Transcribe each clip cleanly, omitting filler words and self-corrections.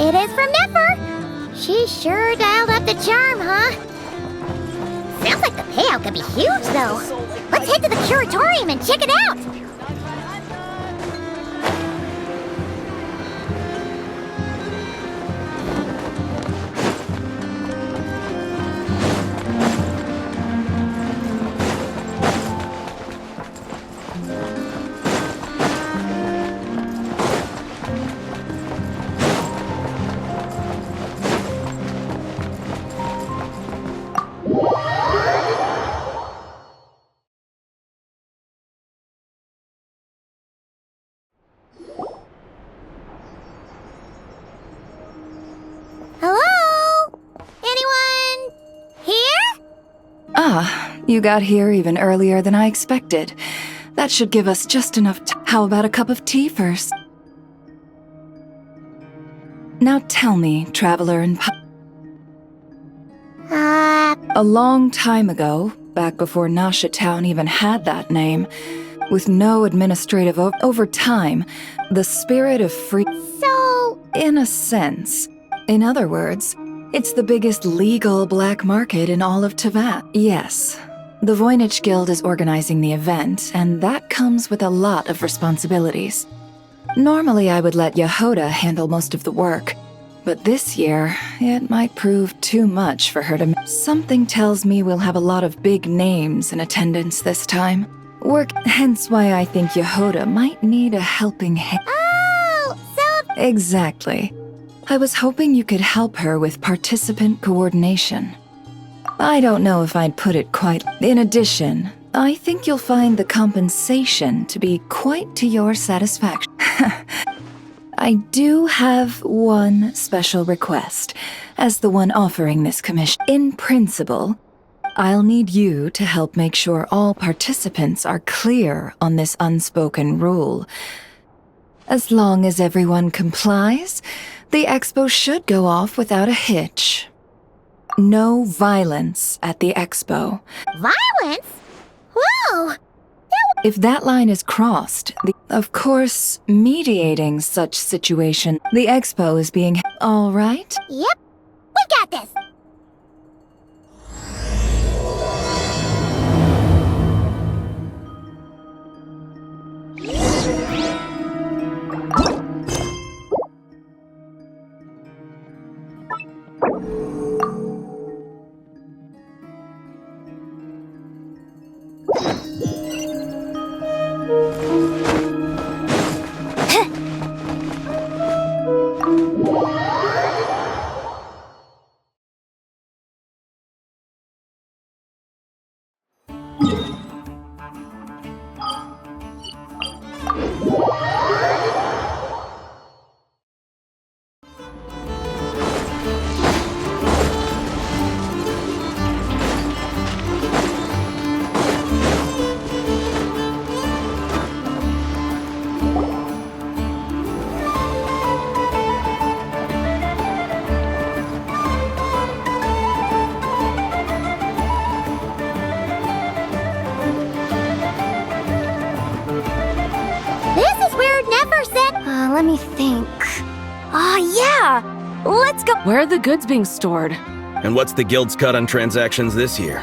It is from Nefer. She sure dialed up the charm, huh? Sounds like the payout could be huge, though. Let's head to the curatorium and check it out. Hello? Anyone here? Ah, you got here even earlier than I expected. That should give us just enough How about a cup of tea first? Now tell me, traveler and A long time ago, back before Nasha Town even had that name, with no administrative over time, the spirit of free... So... In a sense. In other words, it's the biggest legal black market in all of Teyvat. Yes, the Voynich Guild is organizing the event, and that comes with a lot of responsibilities. Normally I would let Yehoda handle most of the work, but this year, it might prove too much for her to... Something tells me we'll have a lot of big names in attendance this time. Hence why I think Yehoda might need a helping hand. Oh, so... Exactly. I was hoping you could help her with participant coordination. I don't know if I'd put it quite... In addition, I think you'll find the compensation to be quite to your satisfaction. I do have one special request, as the one offering this commission. In principle, I'll need you to help make sure all participants are clear on this unspoken rule. As long as everyone complies, the expo should go off without a hitch. No violence at the expo. Violence? Whoa! If that line is crossed, of course, mediating such situation, the expo is being... All right? Yep, we got this! Let me think. Yeah! Let's go. Where are the goods being stored? And what's the guild's cut on transactions this year?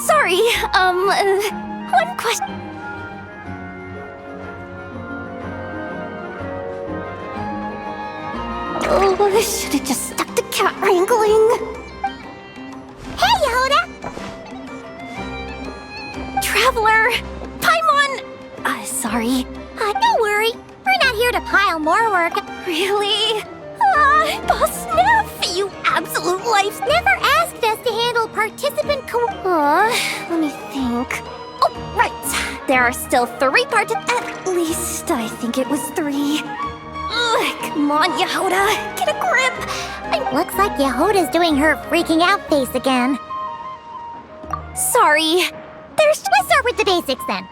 Sorry, one question. Oh, I should've just stuck to cat wrangling. Hey, Yehoda! Traveler! Paimon! Sorry. Don't worry. We're not here to pile more work. Really? Boss Neff, you absolute life never asked us to handle participant let me think. Oh, right. There are still 3 At least, I think it was 3. Come on, Yehoda. Get a grip. Looks like Yehoda's doing her freaking out face again. Sorry. Let's start with the basics then.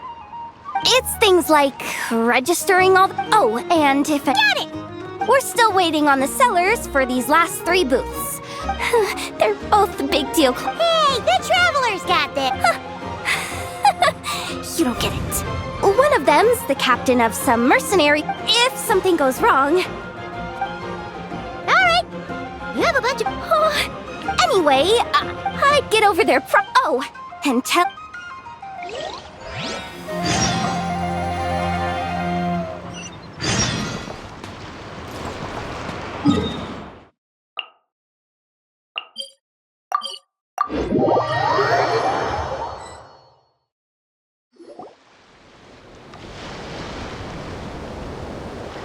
It's things like registering all the... Oh, and if... Got it! We're still waiting on the sellers for these last 3 booths. They're both a big deal. Hey, the Travelers got this! You don't get it. One of them's the captain of some mercenary. If something goes wrong... have a bunch of... Anyway, I'd get over there and tell...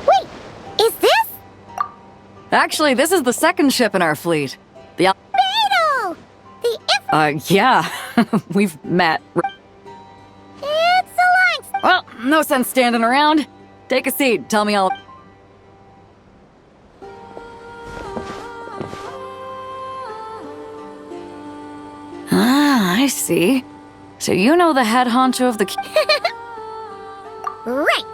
Wait, is this? Actually, this is the second ship in our fleet. The Beetle! The yeah, we've met. It's a line. Well, no sense standing around. Take a seat, tell me all. Ah, I see. So you know the head honcho of the... Right.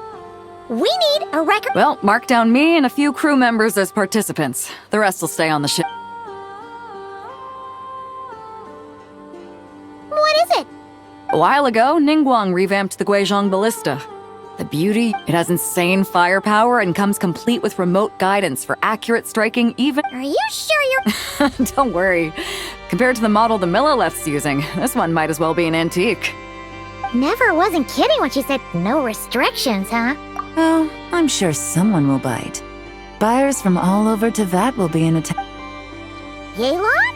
We need a record. Well, mark down me and a few crew members as participants. The rest will stay on the ship. What is it? A while ago, Ningguang revamped the Guizhong Ballista. The beauty, it has insane firepower and comes complete with remote guidance for accurate striking even... Are you sure you're... Don't worry. Compared to the model the Millileth's using, this one might as well be an antique. Never wasn't kidding when she said no restrictions, huh? Oh, I'm sure someone will bite. Buyers from all over Teyvat will be in attendance. Yelan?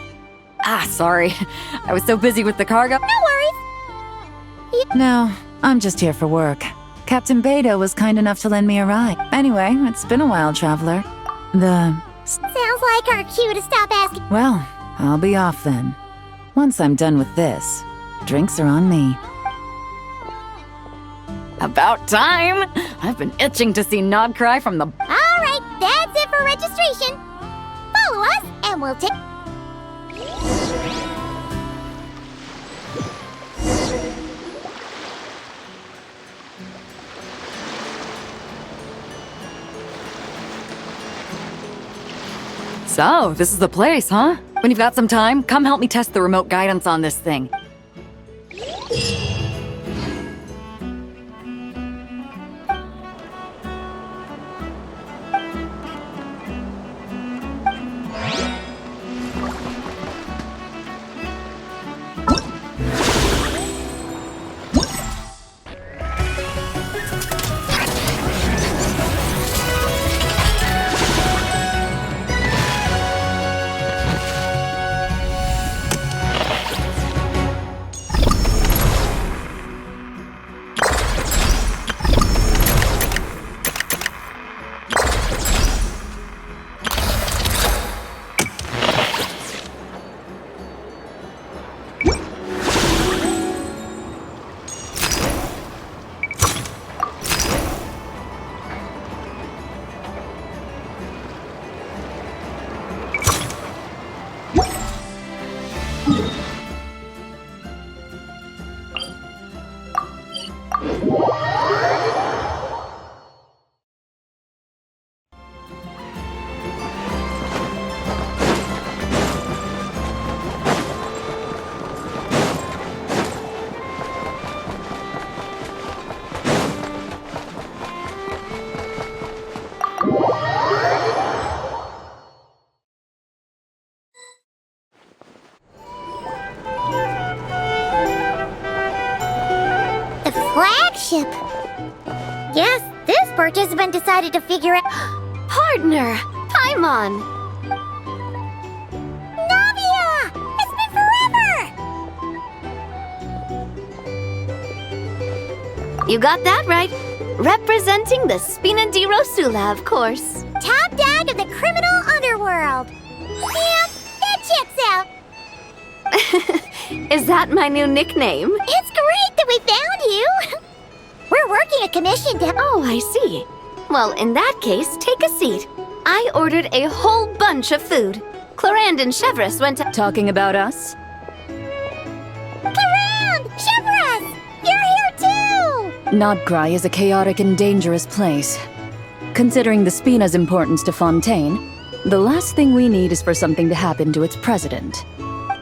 Ah, sorry. I was so busy with the cargo. No worries. No, I'm just here for work. Captain Beidou was kind enough to lend me a ride. Anyway, it's been a while, traveler. Sounds like our cue to stop asking. Well, I'll be off then. Once I'm done with this, drinks are on me. About time! I've been itching to see Nod cry from the... All right, that's it for registration. Follow us, and we'll take... So, this is the place, huh? When you've got some time, come help me test the remote guidance on this thing. Flagship. Guess this participant decided to figure out... Partner! Paimon! Navia! It's been forever! You got that right. Representing the Spina di Rosula, of course. Top dog of the criminal underworld. Yeah, that checks out. Is that my new nickname? It's great that we found you. We're working a commission to... Oh, I see. Well, in that case, take a seat. I ordered a whole bunch of food. Clarand and Chevreuse went to... Talking about us? Clarand! Chevreuse! You're here too! Nodcry is a chaotic and dangerous place. Considering the Spina's importance to Fontaine, the last thing we need is for something to happen to its president.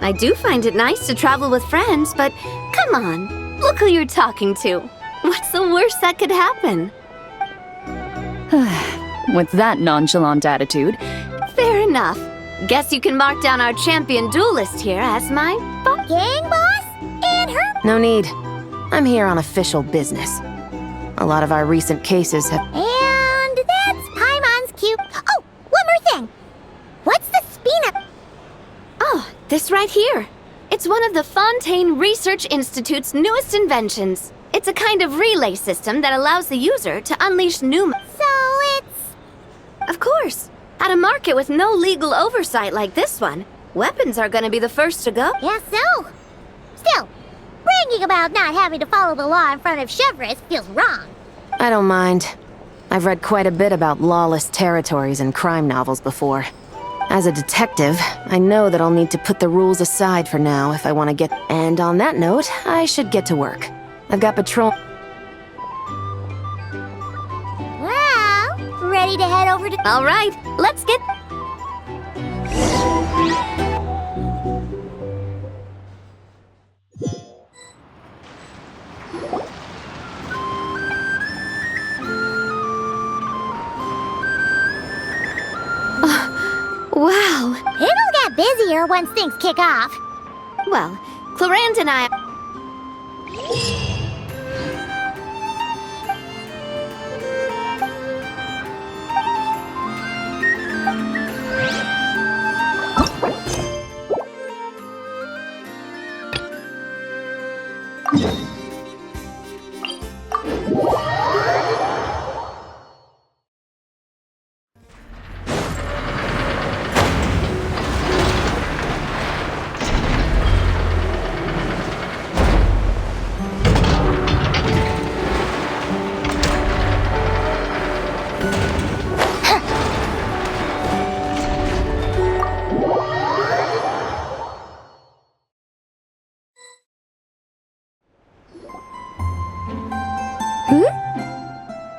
I do find it nice to travel with friends, but come on. Look who you're talking to. What's the worst that could happen? With that nonchalant attitude, Fair enough. Guess you can mark down our champion duelist here as my Gang boss? And her? No need. I'm here on official business. A lot of our recent cases have... And that's Paimon's cute. Oh, one more thing. What's the spina? Oh, this right here. It's one of the Fontaine Research Institute's newest inventions. It's a kind of relay system that allows the user to unleash new... So it's... Of course. At a market with no legal oversight like this one, weapons are gonna be the first to go. Yeah, so? Still, bragging about not having to follow the law in front of Chevres feels wrong. I don't mind. I've read quite a bit about lawless territories and crime novels before. As a detective, I know that I'll need to put the rules aside for now if I want to get... And on that note, I should get to work. I've got patrol... Well, ready to head over to... All right, let's get... Wow. It'll get busier once things kick off. Well, Clarant and I...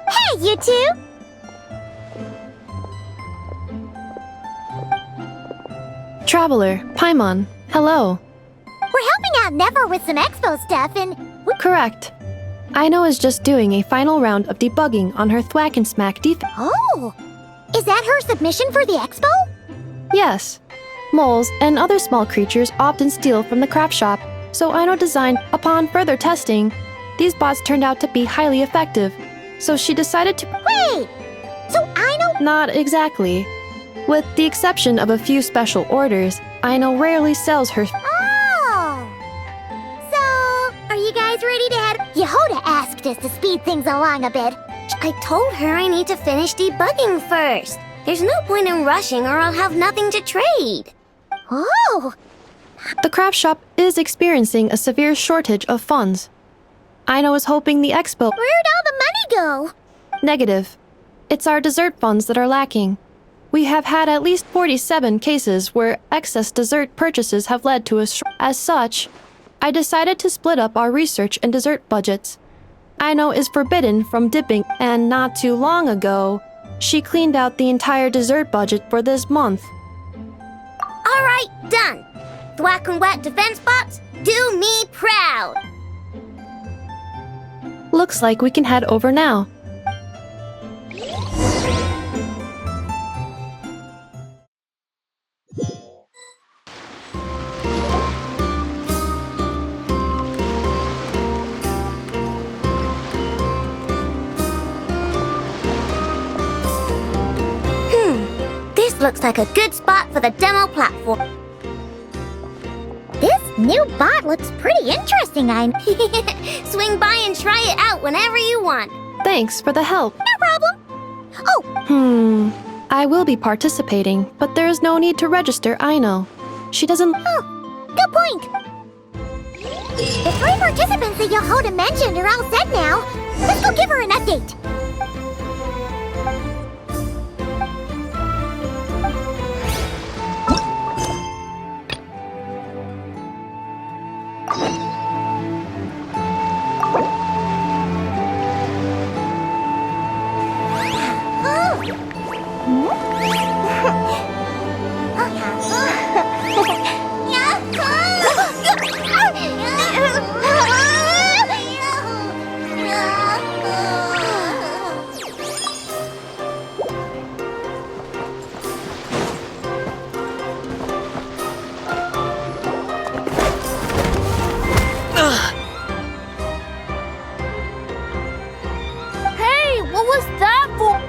Hey, you two! Traveler, Paimon, hello. We're helping out Never with some expo stuff and... Correct. Aino is just doing a final round of debugging on her Thwack and Smack defense. Oh! Is that her submission for the expo? Yes. Moles and other small creatures often steal from the craft shop, so Aino designed, upon further testing, these bots turned out to be highly effective, so she decided to... Wait! So Aino... Not exactly. With the exception of a few special orders, Aino rarely sells her... Oh! So, are you guys ready to head... Yehoda asked us to speed things along a bit. I told her I need to finish debugging first. There's no point in rushing or I'll have nothing to trade. Oh! The craft shop is experiencing a severe shortage of funds. Aino is hoping the expo... Where'd all the money go? Negative. It's our dessert funds that are lacking. We have had at least 47 cases where excess dessert purchases have led to a As such, I decided to split up our research and dessert budgets. Aino is forbidden from dipping, and not too long ago, she cleaned out the entire dessert budget for this month. All right, done. Thwack and Whack defense bots, do me proud. Looks like we can head over now. This looks like a good spot for the demo platform. This new bot looks pretty interesting, Swing by and try it out whenever you want. Thanks for the help. No problem. Oh, I will be participating, but there is no need to register, Aino. She doesn't... oh, good point. The 3 participants that Yehoda mentioned are all set now. Let's go give her an update.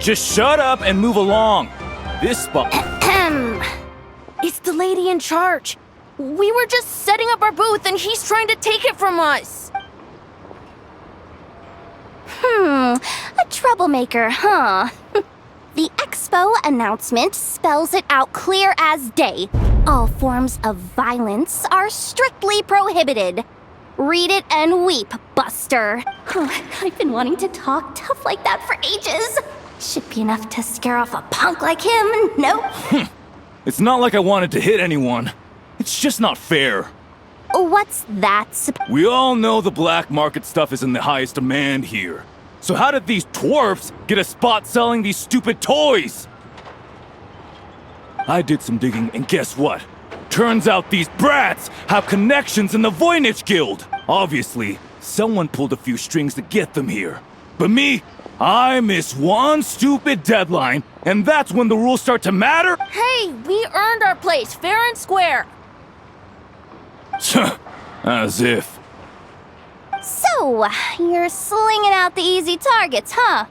Just shut up and move along. This spot. It's the lady in charge. We were just setting up our booth and he's trying to take it from us. A troublemaker, huh? The expo announcement spells it out clear as day. All forms of violence are strictly prohibited. Read it and weep, Buster. I've been wanting to talk tough like that for ages. Should be enough to scare off a punk like him, no? It's not like I wanted to hit anyone. It's just not fair. What's that? We all know the black market stuff is in the highest demand here. So how did these twerps get a spot selling these stupid toys? I did some digging, and guess what? Turns out these brats have connections in the Voynich Guild. Obviously, someone pulled a few strings to get them here. But me, I miss one stupid deadline, and that's when the rules start to matter? Hey, we earned our place, fair and square. As if. So, you're slinging out the easy targets, huh?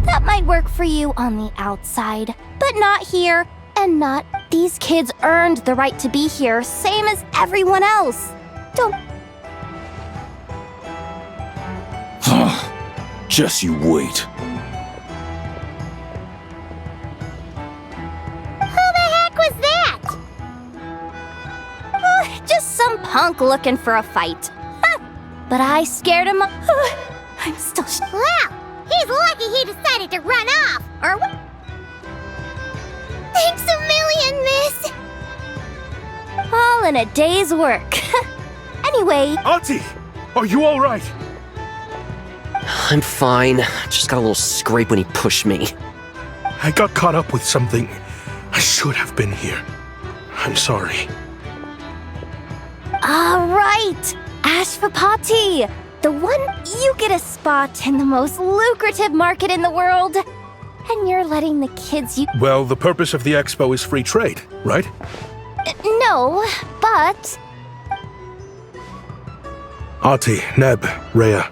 That might work for you on the outside, but not here, and not. These kids earned the right to be here, same as everyone else. Don't. Just you wait. Who the heck was that? Just some punk looking for a fight. But I scared him. I'm still. Well, he's lucky he decided to run off, or what? Thanks a million, miss. All in a day's work. Anyway. Auntie, are you all right? I'm fine. Just got a little scrape when he pushed me. I got caught up with something. I should have been here. I'm sorry. All right. Ashvapati, the one you get a spot in the most lucrative market in the world. And you're letting the kids you. Well, the purpose of the expo is free trade, right? No, but. Ati, Neb, Rhea,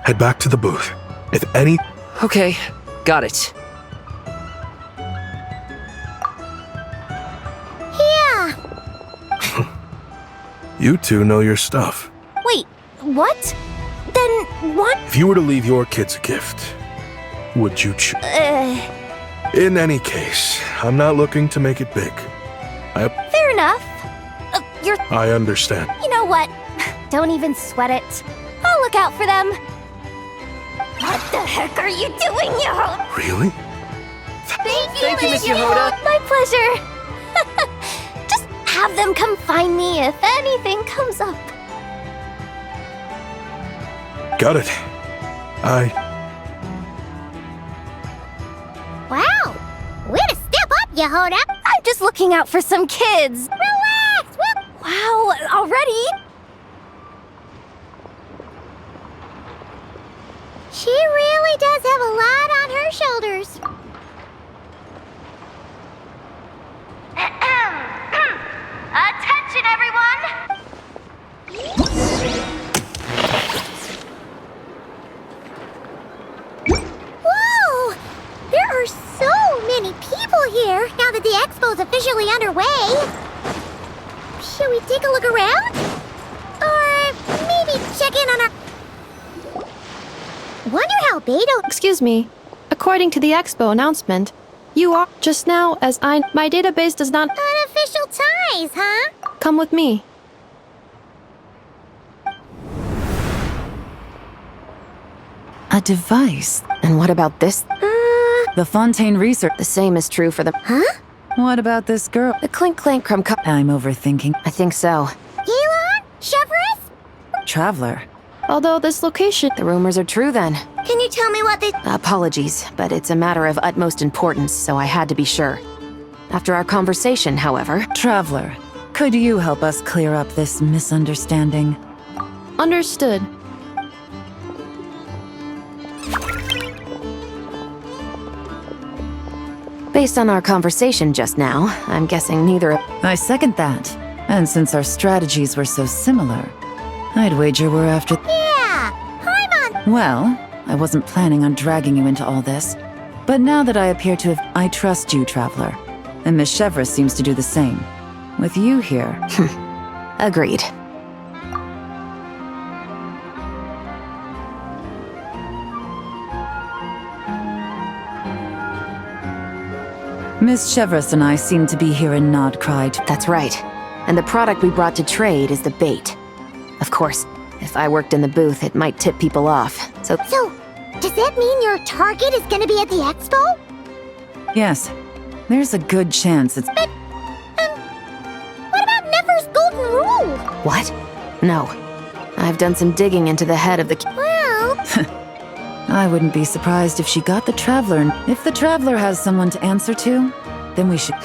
head back to the booth. If any. Okay, got it. Yeah. You two know your stuff. Wait, what? Then what? If you were to leave your kids a gift, would you choose? In any case, I'm not looking to make it big. Fair enough. I understand. You know what? Don't even sweat it. I'll look out for them. What the heck are you doing, Yehoda? Really? Thank you, Miss Yehoda. My pleasure. Just have them come find me if anything comes up. Got it. Wow. Way to step up, Yehoda. I'm just looking out for some kids. Relax. Wow, already? She really does have a lot on her shoulders. Attention, everyone! Whoa! There are so many people here now that the expo's officially underway. Should we take a look around? Or maybe check in on our... Wonder how Beto... Excuse me. According to the expo announcement, you are just now as my database does not... Unofficial ties, huh? Come with me. A device? And what about this? The Fontaine research. The same is true for the... Huh? What about this girl? The Clink Clank Crumb Cup. I'm overthinking. I think so. Elon? Chevrus? Traveler. Although this location... The rumors are true then. Can you tell me what they... Apologies, but it's a matter of utmost importance, so I had to be sure. After our conversation, however... Traveler, could you help us clear up this misunderstanding? Understood. Based on our conversation just now, I'm guessing neither of... I second that. And since our strategies were so similar, I'd wager we're after... Yeah! I'm on... Well, I wasn't planning on dragging you into all this, But now that I appear to have... I trust you, Traveler. And Miss Chevra seems to do the same. With you here... Agreed. Miss Chevras and I seem to be here in Nodcride. That's right. And the product we brought to trade is the bait. Of course, if I worked in the booth, it might tip people off. So, does that mean your target is gonna be at the expo? Yes. There's a good chance it's... But, what about Nefer's golden rule? what? No. I've done some digging into the head of the... Well... I wouldn't be surprised if she got the Traveler, and if the Traveler has someone to answer to, then we should...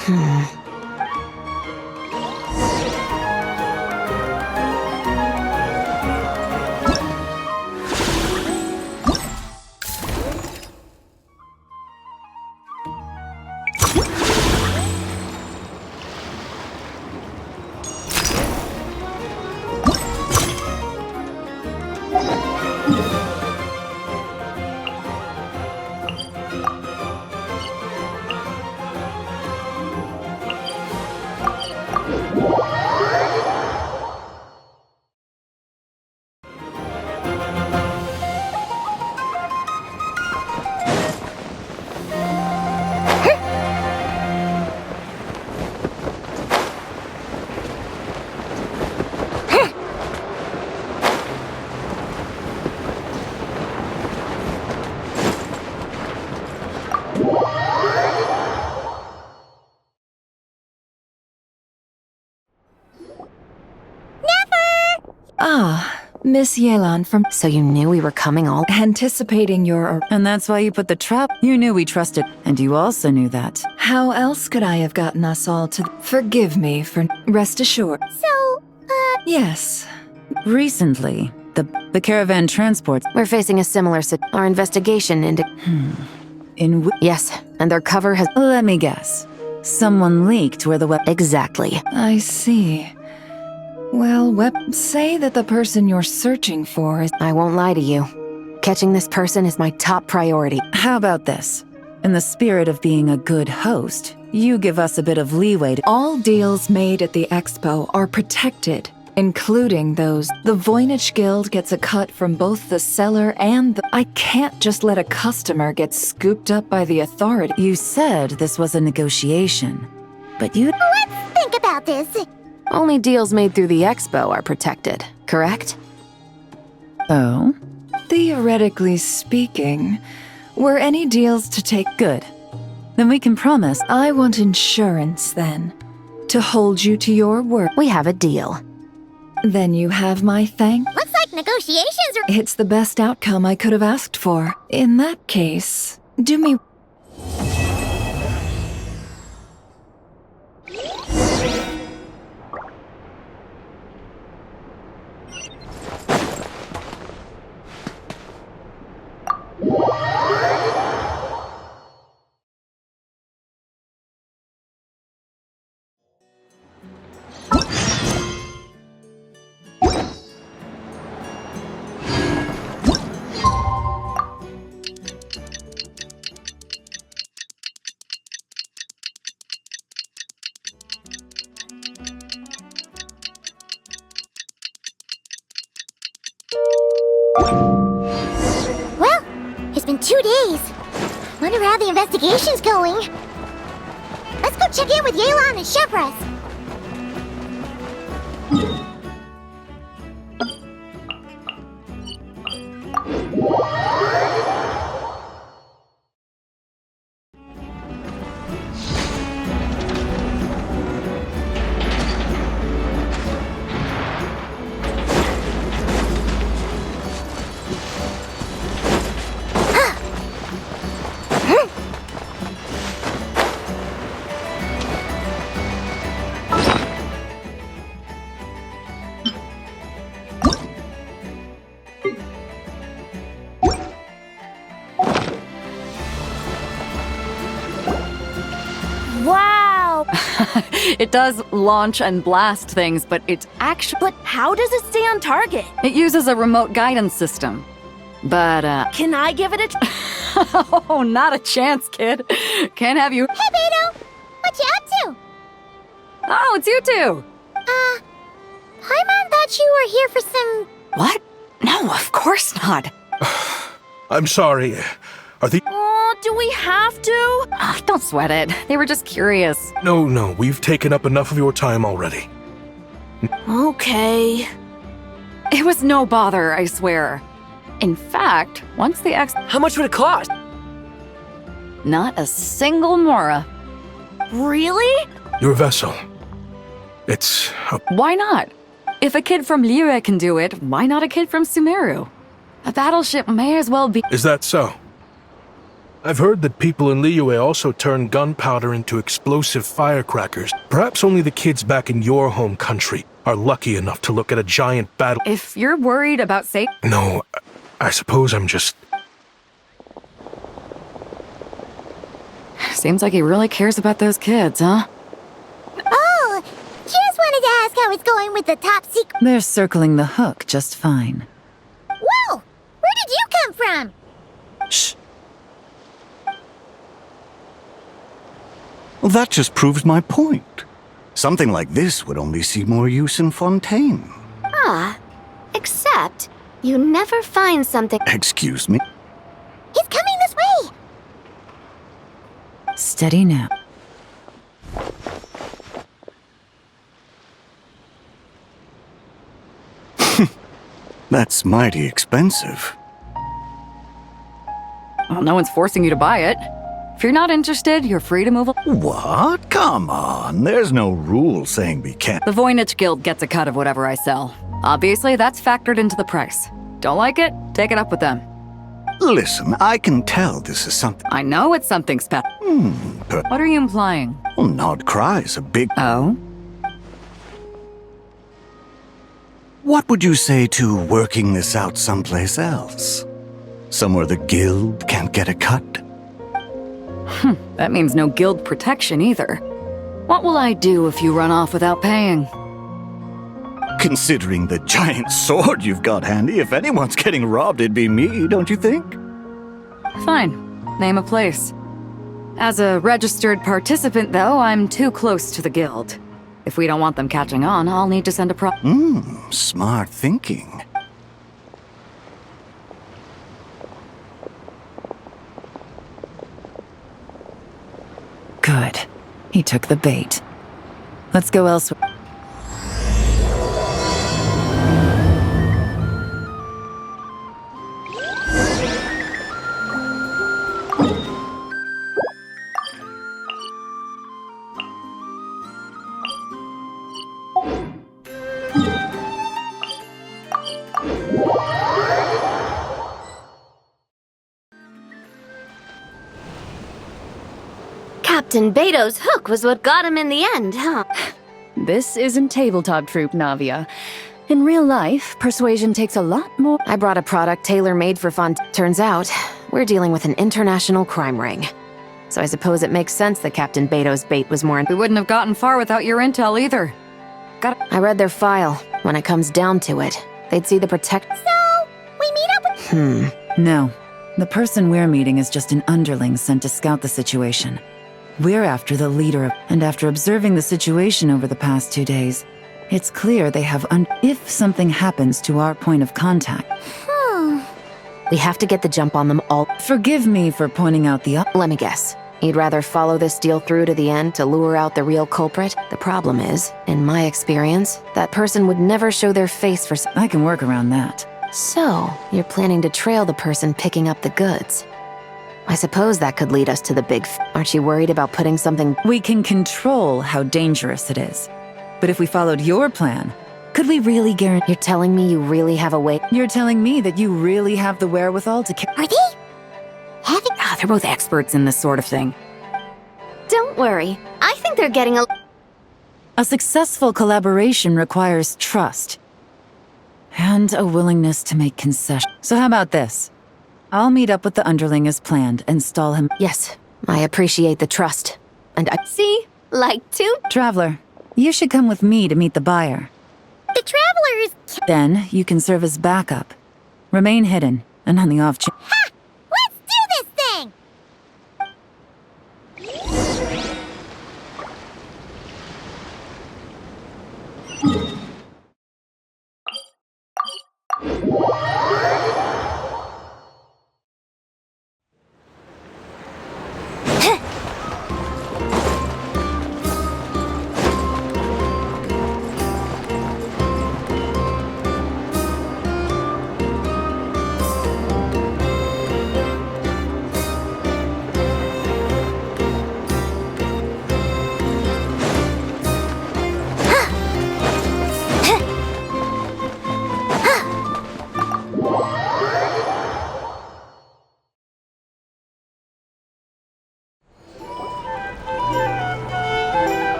Ah, Miss Yelan from... So you knew we were coming all... Anticipating your... And that's why you put the trap... You knew we trusted, and you also knew that. How else could I have gotten us all to... Forgive me for... Rest assured. So, Yes. Recently, the caravan transports... We're facing a similar Our investigation into... Yes, and their cover has... Let me guess. Someone leaked where the Exactly. I see. Well, say that the person you're searching for is... I won't lie to you. Catching this person is my top priority. How about this? In the spirit of being a good host, you give us a bit of leeway to... All deals made at the expo are protected, including those. The Voynich Guild gets a cut from both the seller and the... I can't just let a customer get scooped up by the authority. You said this was a negotiation, but you... let's think about this. Only deals made through the expo are protected, correct? Oh? Theoretically speaking, were any deals to take... Good. Then we can promise... I want insurance, then. To hold you to your word. We have a deal. Then you have my thanks. Looks like negotiations are... It's the best outcome I could have asked for. In that case, do me... Well, it's been 2 days. Wonder how the investigation's going. Let's go check in with Yelan and Chevras. Wow! It does launch and blast things, but it's actually... But how does it stay on target? It uses a remote guidance system. But, Can I give it a... Oh, not a chance, kid. Can't have you. Hey, Beto! What you up to? Oh, it's you two. Paimon thought you were here for some... What? No, of course not. I'm sorry. Are the... Oh, do we have to? Don't sweat it. They were just curious. No, we've taken up enough of your time already. Okay. It was no bother, I swear. In fact, once the How much would it cost? Not a single mora. Really? Your vessel. It's Why not? If a kid from Liyue can do it, why not a kid from Sumeru? A battleship may as well be— Is that so? I've heard that people in Liyue also turn gunpowder into explosive firecrackers. Perhaps only the kids back in your home country are lucky enough to look at a giant battle. If you're worried about safety— No, I suppose I'm just... Seems like he really cares about those kids, huh? Oh, just wanted to ask how it's going with the top secret... They're circling the hook just fine. Whoa! Where did you come from? Shh. Well, that just proves my point. Something like this would only see more use in Fontaine. Except, you never find something. Excuse me? He's coming this way! Steady now. That's mighty expensive. Well, no one's forcing you to buy it. If you're not interested, you're free to move along. What? Come on, there's no rule saying we can't. The Voynich Guild gets a cut of whatever I sell. Obviously, that's factored into the price. Don't like it? Take it up with them. Listen, I can tell this is something. I know it's something special. What are you implying? Well, Nod Cry's a big... Oh? What would you say to working this out someplace else? Somewhere the guild can't get a cut? That means no guild protection either. What will I do if you run off without paying? Considering the giant sword you've got handy, if anyone's getting robbed, it'd be me, don't you think? Fine. Name a place. As a registered participant, though, I'm too close to the guild. If we don't want them catching on, I'll need to send a Smart thinking. Good. He took the bait. Let's go elsewhere. Captain Beto's hook was what got him in the end, huh? This isn't tabletop troop, Navia. In real life, persuasion takes a lot more. I brought a product tailor-made for fun. Turns out, we're dealing with an international crime ring. So I suppose it makes sense that Captain Beto's bait was more... We wouldn't have gotten far without your intel either. I read their file. When it comes down to it, they'd see the protect... So, we meet up with... No. The person we're meeting is just an underling sent to scout the situation. We're after the leader, and after observing the situation over the past 2 days, it's clear they have if something happens to our point of contact. We have to get the jump on them all. Forgive me for pointing out the Let me guess. You'd rather follow this deal through to the end to lure out the real culprit? The problem is, in my experience, that person would never show their face for... I can work around that. So, you're planning to trail the person picking up the goods. I suppose that could lead us to the big... Aren't you worried about putting something... We can control how dangerous it is. But if we followed your plan, could we really guarantee... You're telling me you really have a way... You're telling me that you really have the wherewithal to... Are they... having... They're both experts in this sort of thing. Don't worry. I think they're getting a... A successful collaboration requires trust. And a willingness to make concessions. So how about this? I'll meet up with the underling as planned and stall him. Yes, I appreciate the trust. And I... See? Like two... Traveler, you should come with me to meet the buyer. The travelers... Then you can serve as backup. Remain hidden, and on the off chance... Ha! Let's do this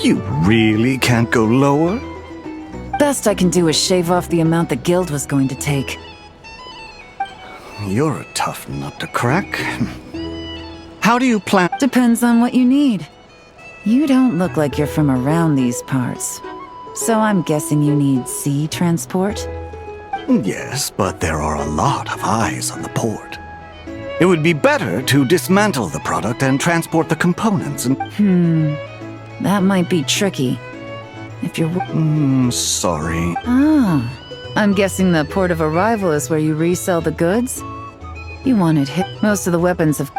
You really can't go lower? Best I can do is shave off the amount the guild was going to take. You're a tough nut to crack. How do you plan? Depends on what you need. You don't look like you're from around these parts. So I'm guessing you need sea transport? Yes, but there are a lot of eyes on the port. It would be better to dismantle the product and transport the components and... That might be tricky. If you're... sorry. Ah, I'm guessing the port of arrival is where you resell the goods? You wanted hit. Most of the weapons have...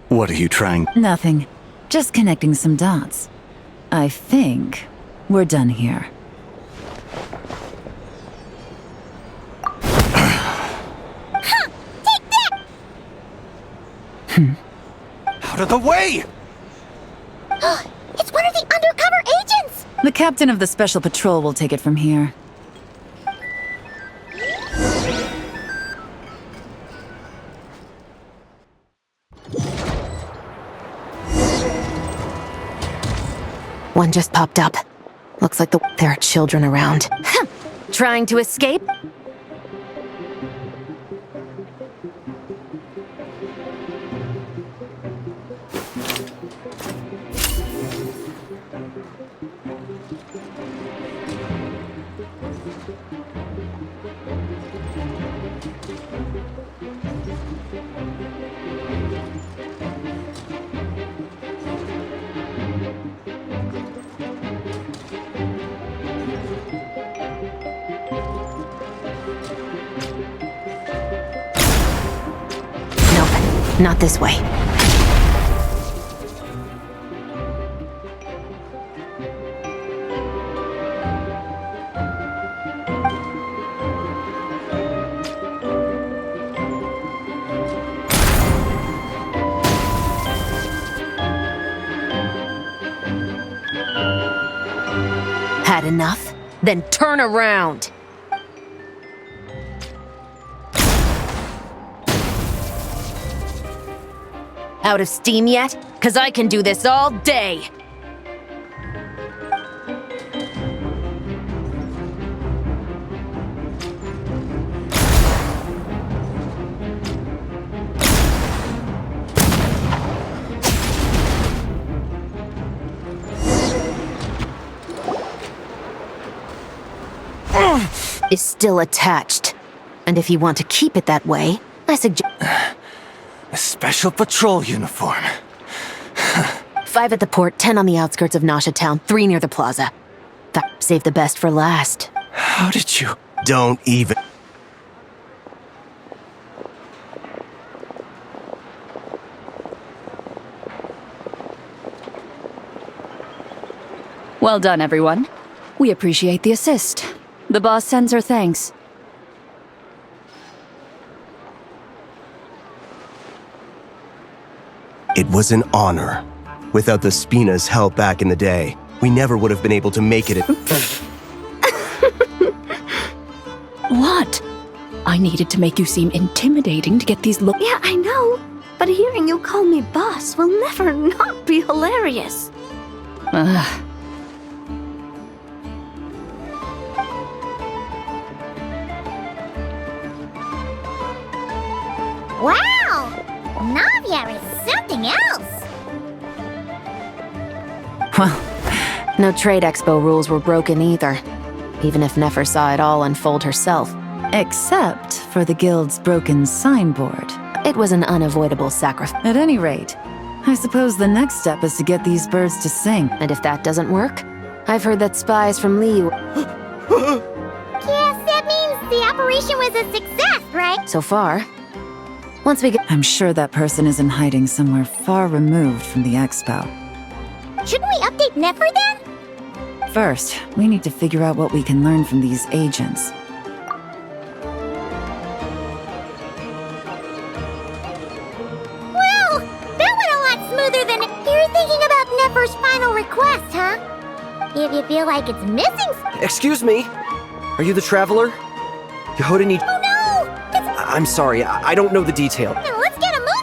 What are you trying? Nothing. Just connecting some dots. I think we're done here. Out of the way! It's one of the undercover agents! The captain of the special patrol will take it from here. One just popped up. Looks like there are children around. Trying to escape? Not this way. Had enough? Then turn around! Out of steam yet? 'Cause I can do this all day! Is still attached. And if you want to keep it that way, I suggest... A special patrol uniform. 5 at the port, 10 on the outskirts of Nasha Town, 3 near the plaza. Save the best for last. How did you... Don't even... Well done, everyone. We appreciate the assist. The boss sends her thanks. It was an honor. Without the Spina's help back in the day, we never would have been able to make it. What? I needed to make you seem intimidating to get these look. Yeah, I know. But hearing you call me boss will never not be hilarious. Wow! Navia is something else! Well, no trade expo rules were broken either. Even if Nefer saw it all unfold herself. Except for the guild's broken signboard. It was an unavoidable sacrifice. At any rate, I suppose the next step is to get these birds to sing. And if that doesn't work, I've heard that spies from Liu... Yes, that means the operation was a success, right? So far. Once we get... I'm sure that person is in hiding somewhere far removed from the expo. Shouldn't we update Nefer then? First, we need to figure out what we can learn from these agents. Well, that went a lot smoother than... You're thinking about Nefer's final request, huh? If you feel like it's missing... Excuse me? Are you the traveler? Yehuda need... Oh no! It's... I'm sorry, I don't know the detail. Now let's get a move on!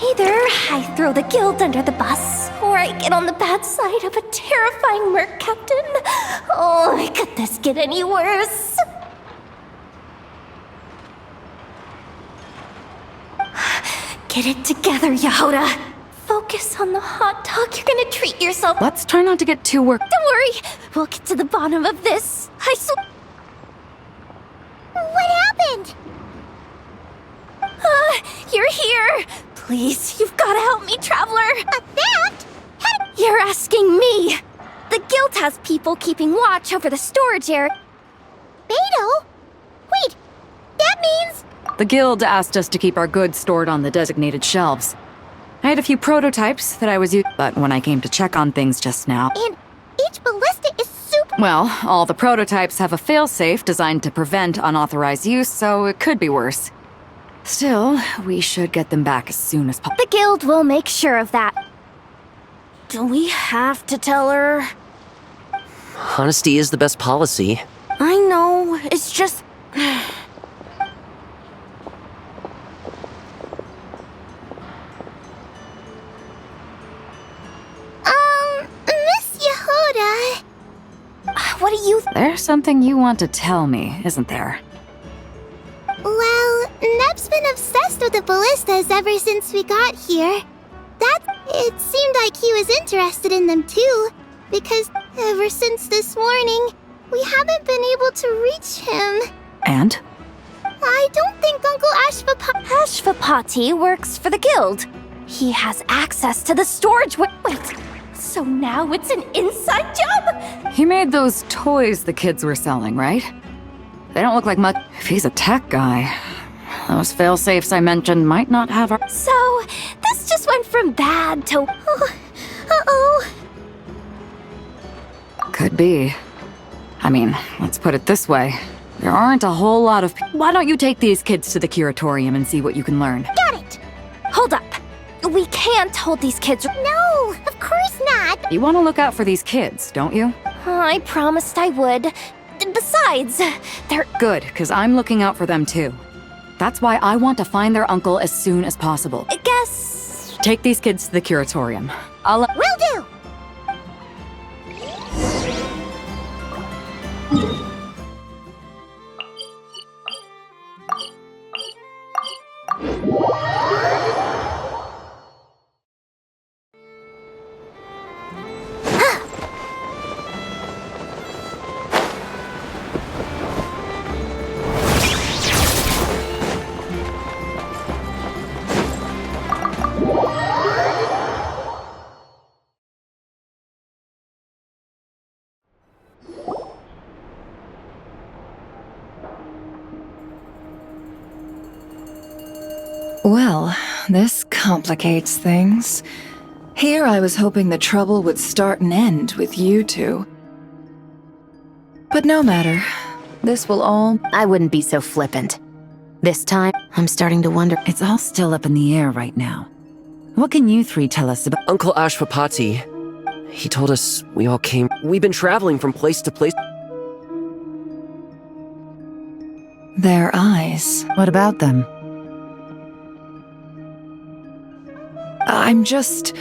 Either I throw the guild under the bus, or I get on the bad side of a terrifying merc captain. Oh, could this get any worse? Get it together, Yehuda. Focus on the hot dog. You're gonna treat yourself. Let's try not to get too worked. Don't worry, we'll get to the bottom of this. What happened? You're here. Please, you've gotta help me, Traveler. A theft? You're asking me. The guild has people keeping watch over the storage area. Beto? Wait, that means... The guild asked us to keep our goods stored on the designated shelves. I had a few prototypes that I was using, but when I came to check on things just now... And each ballista is super... Well, all the prototypes have a failsafe designed to prevent unauthorized use, so it could be worse. Still, we should get them back as soon as possible. The guild will make sure of that. Do we have to tell her? Honesty is the best policy. I know, it's just... Miss Yehuda... What do you... There's something you want to tell me, isn't there? Well, Neb's been obsessed with the ballistas ever since we got here. It seemed like he was interested in them too, because ever since this morning, we haven't been able to reach him. And? I don't think Uncle Ashvapati works for the guild. He has access to the storage wait, so now it's an inside job? He made those toys the kids were selling, right? They don't look like much. If he's a tech guy, those fail-safes I mentioned might not have our... So, this just went from bad to... Uh-oh. Could be. I mean, let's put it this way. There aren't a whole lot of... Why don't you take these kids to the curatorium and see what you can learn? Got it! Hold up. We can't hold these kids... No, of course not! You want to look out for these kids, don't you? I promised I would. Besides, they're... Good, because I'm looking out for them too. That's why I want to find their uncle as soon as possible. I guess... Take these kids to the curatorium. Will do! Well, this complicates things. Here I was hoping the trouble would start and end with you two. But no matter. This will all... I wouldn't be so flippant. This time, I'm starting to wonder... It's all still up in the air right now. What can you three tell us about... Uncle Ashvapati. He told us we all came... We've been traveling from place to place. Their eyes. What about them? I'm just...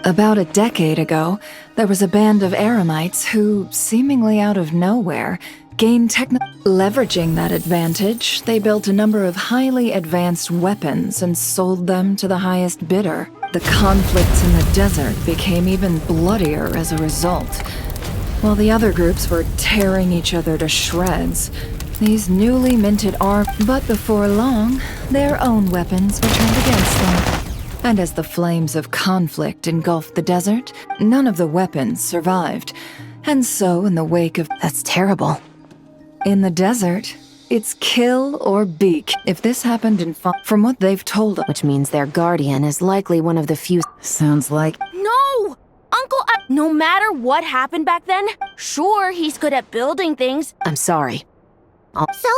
About a decade ago, there was a band of Eremites who, seemingly out of nowhere, gained Leveraging that advantage, they built a number of highly advanced weapons and sold them to the highest bidder. The conflicts in the desert became even bloodier as a result. While the other groups were tearing each other to shreds, these newly minted but before long, their own weapons were turned against them. And as the flames of conflict engulfed the desert, none of the weapons survived. And so, in the wake of... That's terrible. In the desert, it's kill or be. If this happened in from what they've told us... Which means their guardian is likely one of the few... Sounds like... No! Uncle No matter what happened back then, sure, he's good at building things. I'm sorry. So?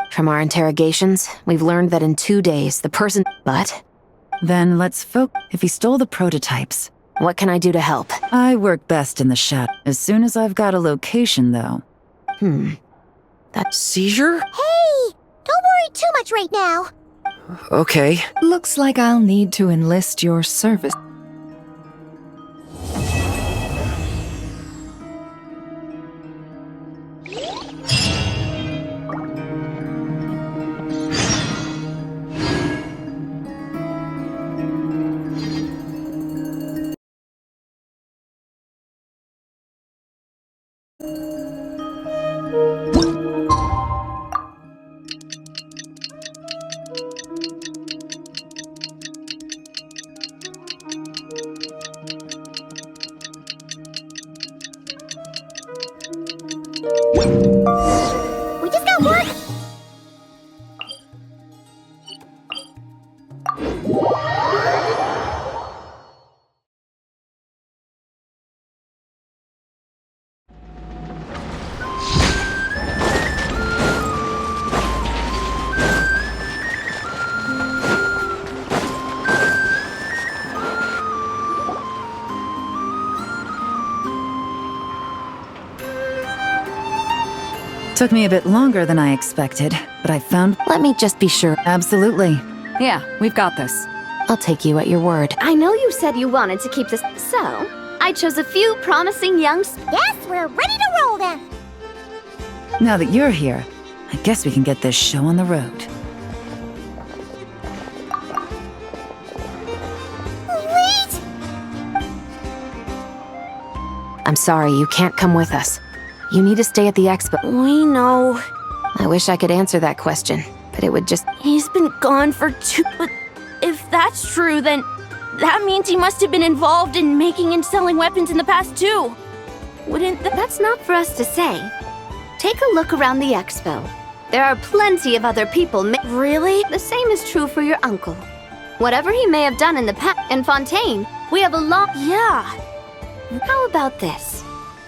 From our interrogations, we've learned that in 2 days, the person... But? Then let's focus. If he stole the prototypes. What can I do to help? I work best in the shadow. As soon as I've got a location, though. That seizure? Hey! Don't worry too much right now. Okay. Looks like I'll need to enlist your service. We just got work. Took me a bit longer than I expected, but I found... Let me just be sure. Absolutely. Yeah, we've got this. I'll take you at your word. I know you said you wanted to keep this, so I chose a few promising young Yes, we're ready to roll then. Now that you're here, I guess we can get this show on the road. Wait! I'm sorry, you can't come with us. You need to stay at the expo. We know. I wish I could answer that question, but it would just... He's been gone for 2... But if that's true, then that means he must have been involved in making and selling weapons in the past, too. Wouldn't That's not for us to say. Take a look around the expo. There are plenty of other people Really? The same is true for your uncle. Whatever he may have done in the past... In Fontaine, we have a long... Yeah. How about this?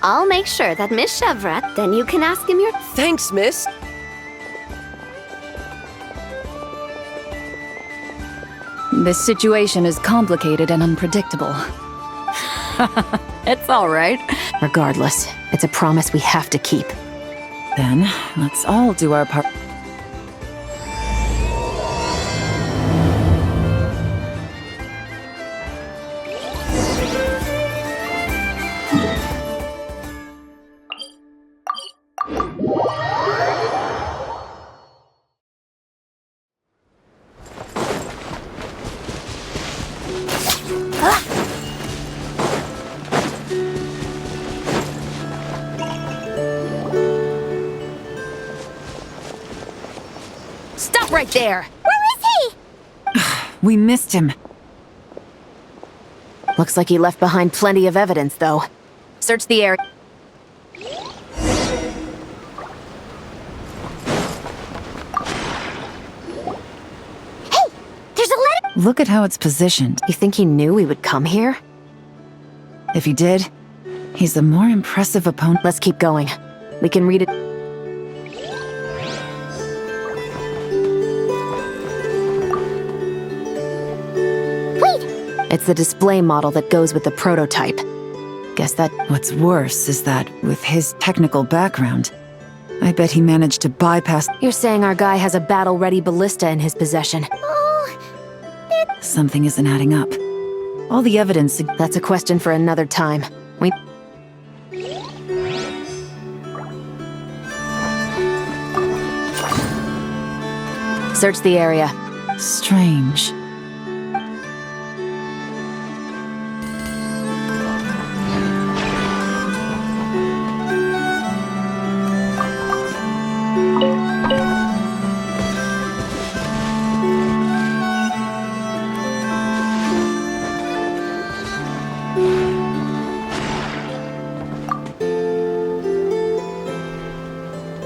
I'll make sure that Miss Chevret, then you can ask him your... Thanks, miss. This situation is complicated and unpredictable. It's all right. Regardless, it's a promise we have to keep. Then, let's all do our part. Stop right there! Where is he? We missed him. Looks like he left behind plenty of evidence, though. Search the area. Hey! There's a letter! Look at how it's positioned. You think he knew we would come here? If he did, he's a more impressive opponent. Let's keep going. We can read it. Wait! It's the display model that goes with the prototype. Guess that... What's worse is that, with his technical background, I bet he managed to bypass... You're saying our guy has a battle-ready ballista in his possession. Something isn't adding up. All the evidence... That's a question for another time. We... Search the area. Strange.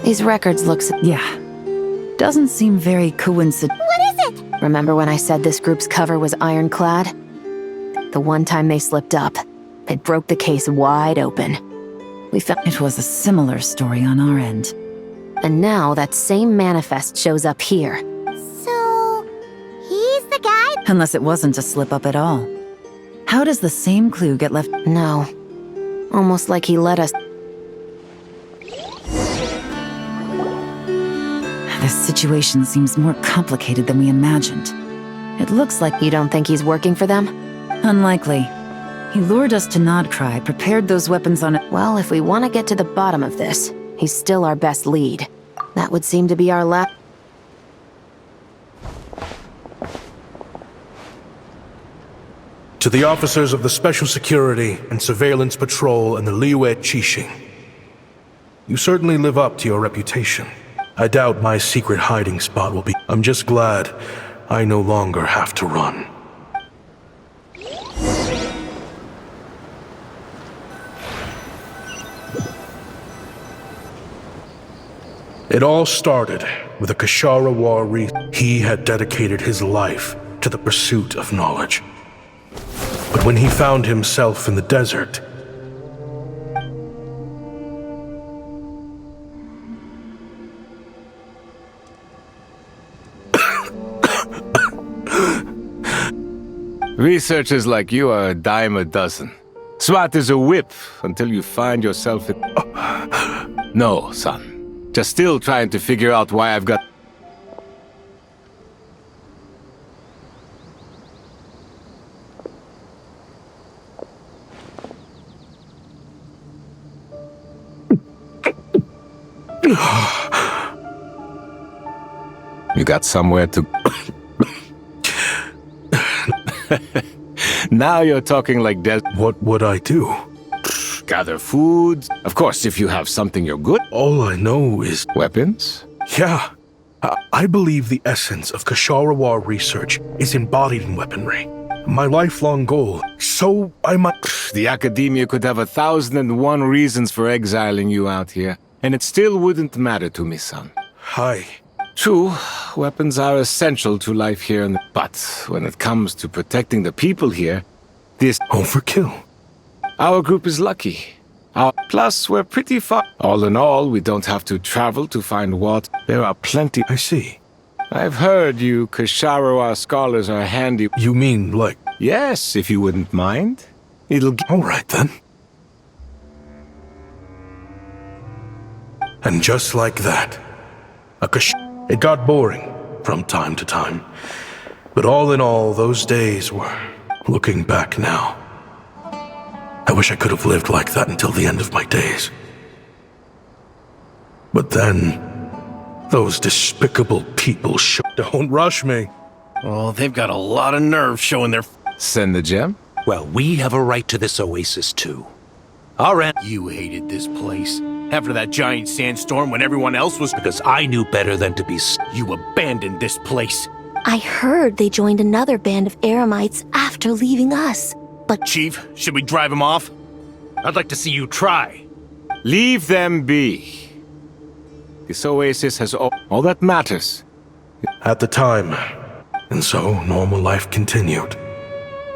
These records look... Yeah. Doesn't seem very coincidental. What is it? Remember when I said this group's cover was ironclad? The one time they slipped up, It broke the case wide open. We found It was a similar story on our end. And now that same manifest shows up here. So, he's the guy? Unless it wasn't a slip-up at all. How does the same clue get left? No. Almost like he let us. This situation seems more complicated than we imagined. It looks like... You don't think he's working for them? Unlikely. He lured us to Nodcry, prepared those weapons on it. Well, if we want to get to the bottom of this, he's still our best lead. That would seem to be our last... To the officers of the Special Security and Surveillance Patrol and the Liyue Qixing, you certainly live up to your reputation. I doubt my secret hiding spot will be... I'm just glad I no longer have to run. It all started with a Kashara War wreath. He had dedicated his life to the pursuit of knowledge. But when he found himself in the desert, Researchers like you are a dime a dozen. Smart as a whip until you find yourself in... No, son. Just still trying to figure out why I've got... You got somewhere to... Now you're talking like Des... What would I do? Gather food. Of course, if you have something you're good... All I know is... Weapons? Yeah. I believe the essence of Kashara War research is embodied in weaponry. My lifelong goal. So I might... The Academia could have 1,001 reasons for exiling you out here, and it still wouldn't matter to me, son. Hi. True, weapons are essential to life here, but when it comes to protecting the people here, this... Overkill. Our group is lucky. Plus, we're pretty far. All in all, we don't have to travel to find water. There are plenty... I see. I've heard you Kasharawa scholars are handy. You mean, like... Yes, if you wouldn't mind. It'll... All right, then. And just like that, it got boring from time to time. But all in all, those days were... Looking back now, I wish I could have lived like that until the end of my days. But then, those despicable people Don't rush me. Oh, they've got a lot of nerve showing their... Send the gem? Well, we have a right to this oasis, too. Our end... You hated this place. After that giant sandstorm when everyone else was... Because I knew better than to be... You abandoned this place. I heard they joined another band of Eremites after leaving us. But... Chief, should we drive him off? I'd like to see you try. Leave them be. This oasis has all that matters. At the time. And so, normal life continued.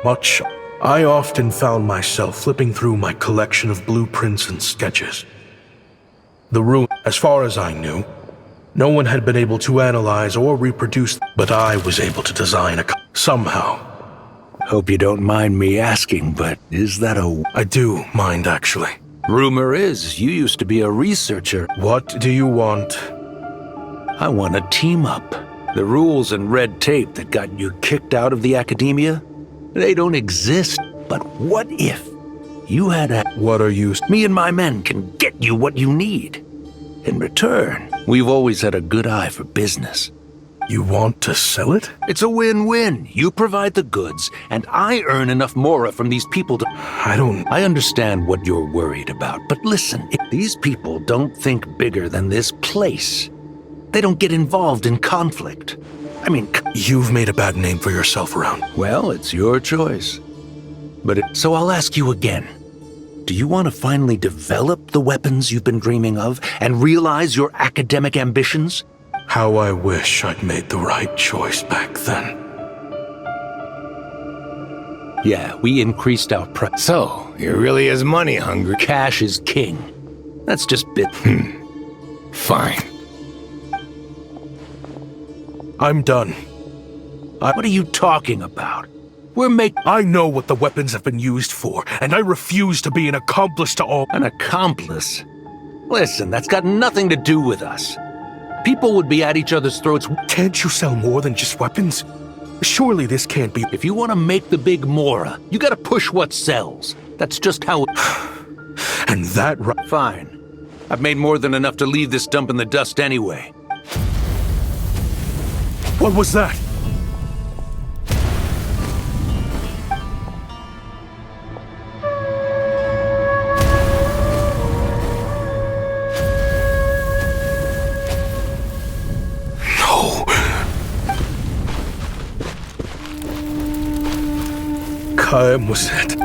I often found myself flipping through my collection of blueprints and sketches. The room, as far as I knew, no one had been able to analyze or reproduce, but I was able to design somehow. Hope you don't mind me asking, but is that a... I do mind, actually. Rumor is, you used to be a researcher. What do you want? I want to team up. The rules and red tape that got you kicked out of the Academia, they don't exist. But what if you had a... What are you... Me and my men can get you what you need. In return, we've always had a good eye for business. You want to sell it? It's a win-win. You provide the goods, and I earn enough mora from these people to... I understand what you're worried about, but listen, if these people don't think bigger than this place, they don't get involved in conflict. I mean... You've made a bad name for yourself around. Well, it's your choice. So I'll ask you again. Do you want to finally develop the weapons you've been dreaming of and realize your academic ambitions? How I wish I'd made the right choice back then. Yeah, we increased our price. So, he really is money hungry. Cash is king. That's just bit. Fine. I'm done. What are you talking about? I know what the weapons have been used for, and I refuse to be an accomplice to all— An accomplice? Listen, that's got nothing to do with us. People would be at each other's throats. Can't you sell more than just weapons? Surely this can't be— If you want to make the big Mora, you gotta push what sells. That's just how it— And that Fine. I've made more than enough to leave this dump in the dust anyway. What was that? Ngầm was it?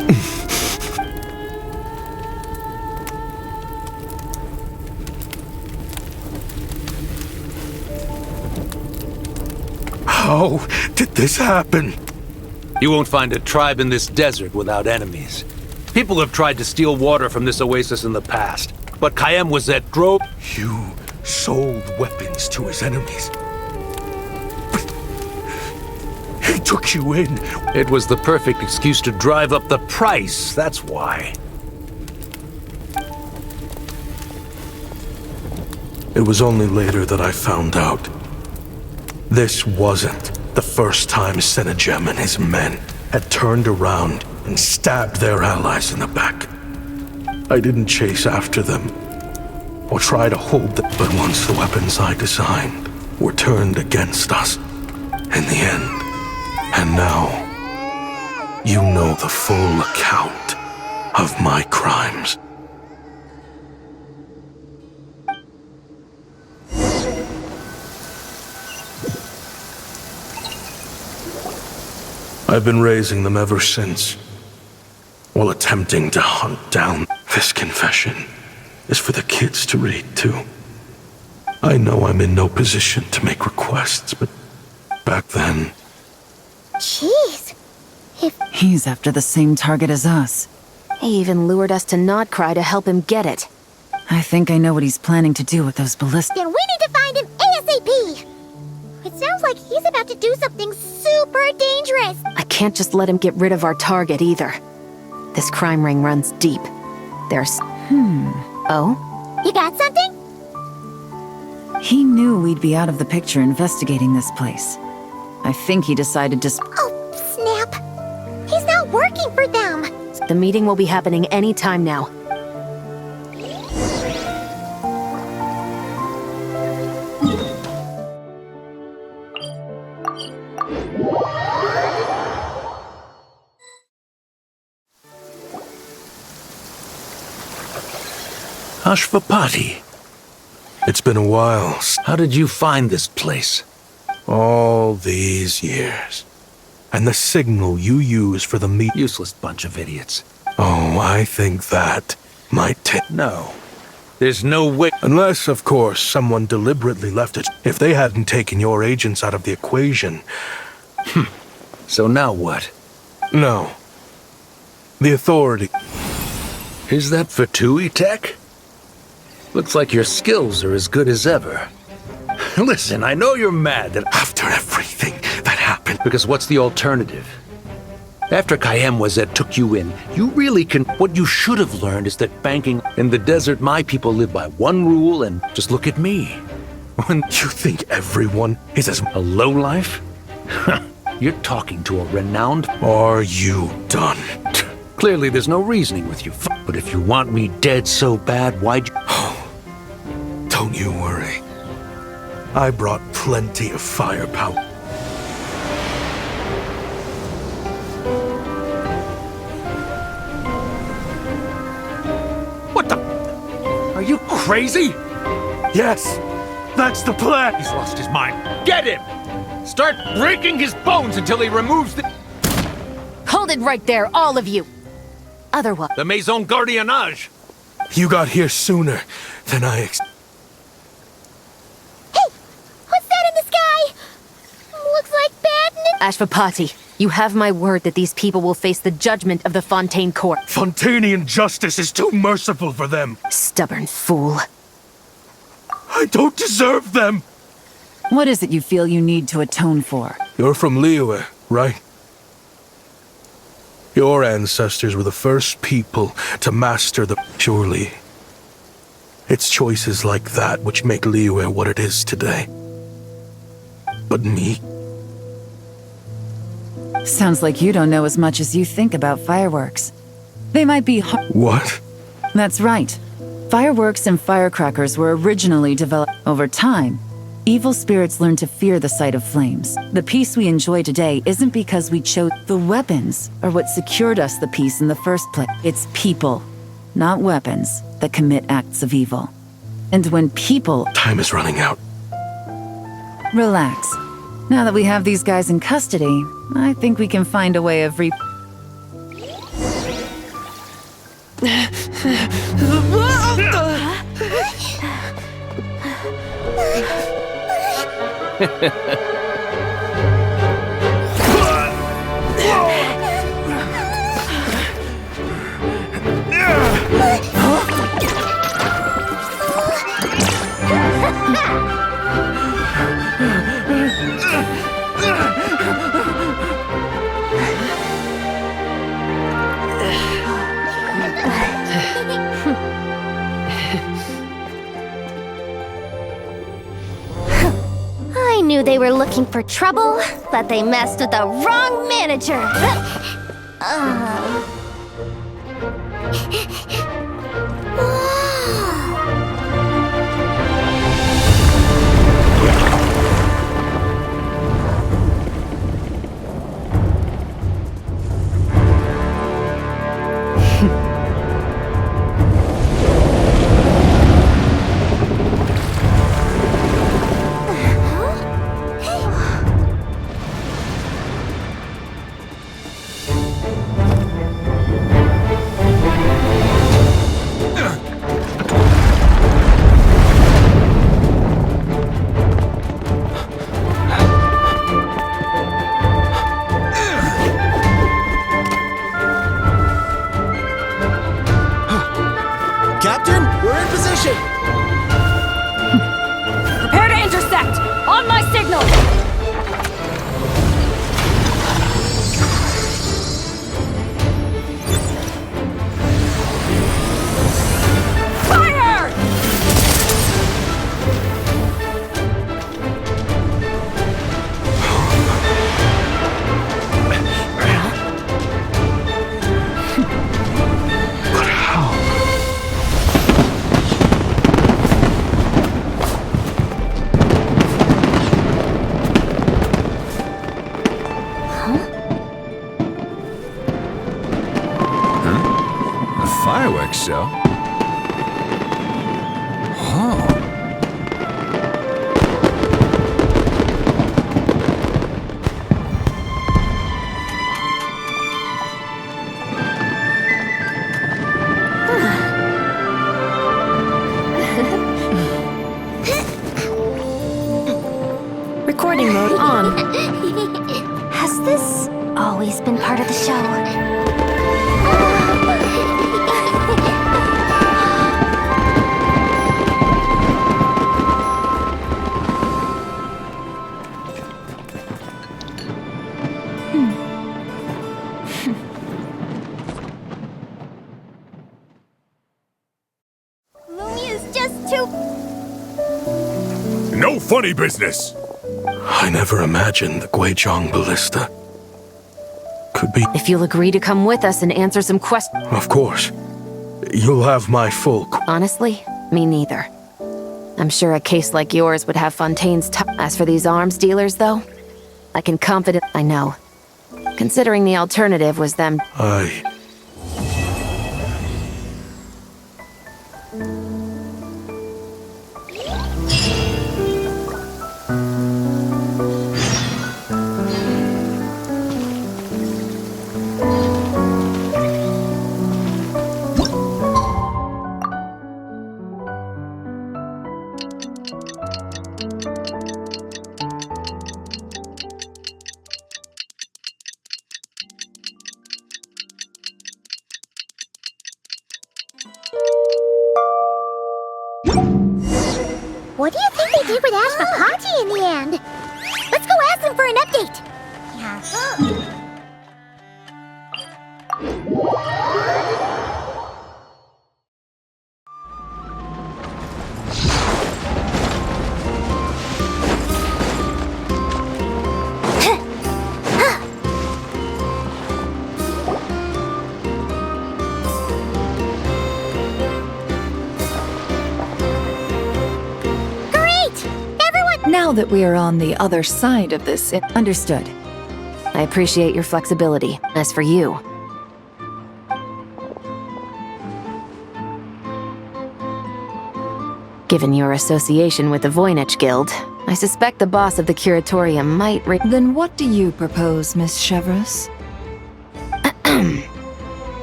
How did this happen? You won't find a tribe in this desert without enemies. People have tried to steal water from this oasis in the past, but Ngầm was at drove. You sold weapons to his enemies. He took you in. It was the perfect excuse to drive up the price, that's why. It was only later that I found out. This wasn't the first time Senegem and his men had turned around and stabbed their allies in the back. I didn't chase after them or try to hold them, but once the weapons I designed were turned against us in the end. And now, you know the full account of my crimes. I've been raising them ever since, while attempting to hunt down. This confession is for the kids to read too. I know I'm in no position to make requests, but back then— Jeez. He's after the same target as us. He even lured us to Notcry to help him get it. I think I know what he's planning to do with those ballistas. Then we need to find him ASAP! It sounds like he's about to do something super dangerous. I can't just let him get rid of our target either. This crime ring runs deep. There's— Oh? You got something? He knew we'd be out of the picture investigating this place. I think he decided to— Oh, snap. He's not working for them. The meeting will be happening any time now. Ashvapati. It's been a while. How did you find this place? All these years. And the signal you use for the meet— Useless bunch of idiots. Oh, I think that might take— No. There's no way— Unless, of course, someone deliberately left it. If they hadn't taken your agents out of the equation— So now what? No. The authority— Is that Fatui tech? Looks like your skills are as good as ever. Listen, I know you're mad that— After everything that happened— Because what's the alternative? After Ngầm was that took you in, you really can— What you should have learned is that banking in the desert, my people live by one rule, and just look at me. When you think everyone is as— A lowlife? You're talking to a renowned— Are you done? Clearly there's no reasoning with you. But if you want me dead so bad, why'd you— Don't you worry. I brought plenty of firepower. What the— Are you crazy? Yes, that's the plan. He's lost his mind. Get him! Start breaking his bones until he removes the— Hold it right there, all of you! Otherwise— The Maison Gardiennage! You got here sooner than I Hey! What's that in the sky? Looks like bad news. Ashvapati, You have my word that these people will face the judgment of the Fontaine Court. Fontainian justice is too merciful for them. Stubborn fool. I don't deserve them! What is it you feel you need to atone for? You're from Liyue, right? Your ancestors were the first people to master the... Surely, it's choices like that which make Liyue what it is today. But me? Sounds like you don't know as much as you think about fireworks. They might be What? That's right. Fireworks and firecrackers were originally developed over time. Evil spirits learn to fear the sight of flames. The peace we enjoy today isn't because we chose the weapons or what secured us the peace in the first place. It's people, not weapons, that commit acts of evil. And when people... Time is running out. Relax. Now that we have these guys in custody, I think we can find a way of I knew they were looking for trouble, but they messed with the wrong manager. Captain, we're in position! Prepare to intersect! On my signal! Fire! But how? A fireworks show? Oh. Recording mode on. Has this always been part of the show? Lumia's just too... No funny business! I never imagined the Guizhong Ballista could be... If you'll agree to come with us and answer some questions... Of course. You'll have my full... Honestly, me neither. I'm sure a case like yours would have Fontaine's As for these arms dealers, though, I can confident... I know. Considering the alternative was them... What do you think they did with Ashvapati in the end? Let's go ask them for an update. Now that we are on the other side of this, Understood. I appreciate your flexibility. As for you, given your association with the Voynich Guild, I suspect the boss of the Curatorium might Then what do you propose, Miss Chevreuse?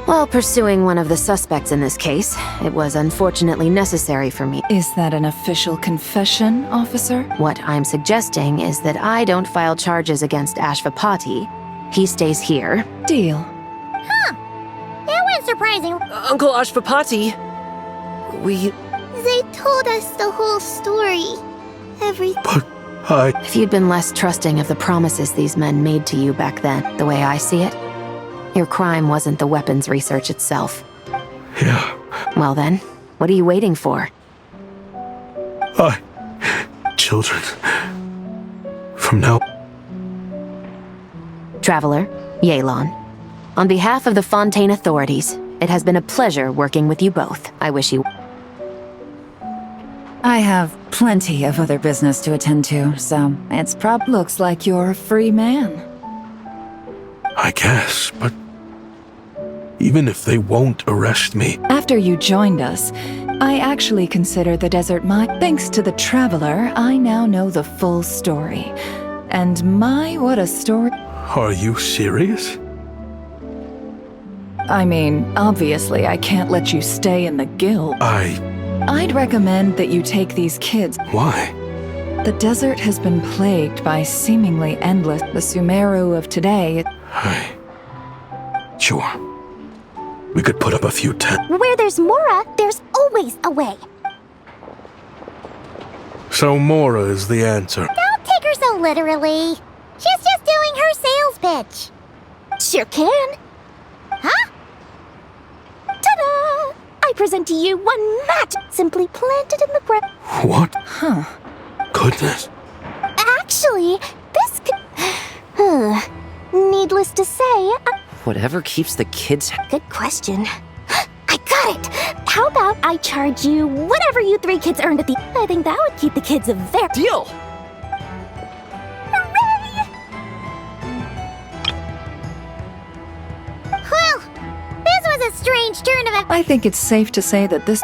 While pursuing one of the suspects in this case, it was unfortunately necessary for me. Is that an official confession, officer? What I'm suggesting is that I don't file charges against Ashvapati. He stays here. Deal. Huh. That went surprising. Uncle Ashvapati, we... They told us the whole story. Everything. But If you'd been less trusting of the promises these men made to you back then, the way I see it, your crime wasn't the weapons research itself. Yeah. Well then, what are you waiting for? Children. From now... Traveler, Yelan. On behalf of the Fontaine authorities, it has been a pleasure working with you both. I wish you... I have plenty of other business to attend to, so it's Looks like you're a free man. I guess, but... even if they won't arrest me... After you joined us, I actually consider the desert mine. Thanks to the Traveler, I now know the full story. And my, what a story. Are you serious? I mean, obviously I can't let you stay in the guild. I'd recommend that you take these kids. Why? The desert has been plagued by seemingly endless. The Sumeru of today... Sure. We could put up a few tents. Where there's Mora, there's always a way. So Mora is the answer. Don't take her so literally. She's just doing her sales pitch. Sure can. Huh? Ta-da! I present to you one mat simply planted in the ground. What? Huh. Goodness. Actually, this could... Needless to say, Whatever keeps the kids... Good question. I got it! How about I charge you whatever you three kids earned at the... I think that would keep the kids a very... Deal! Hooray! Well, this was a strange turn of... I think it's safe to say that this...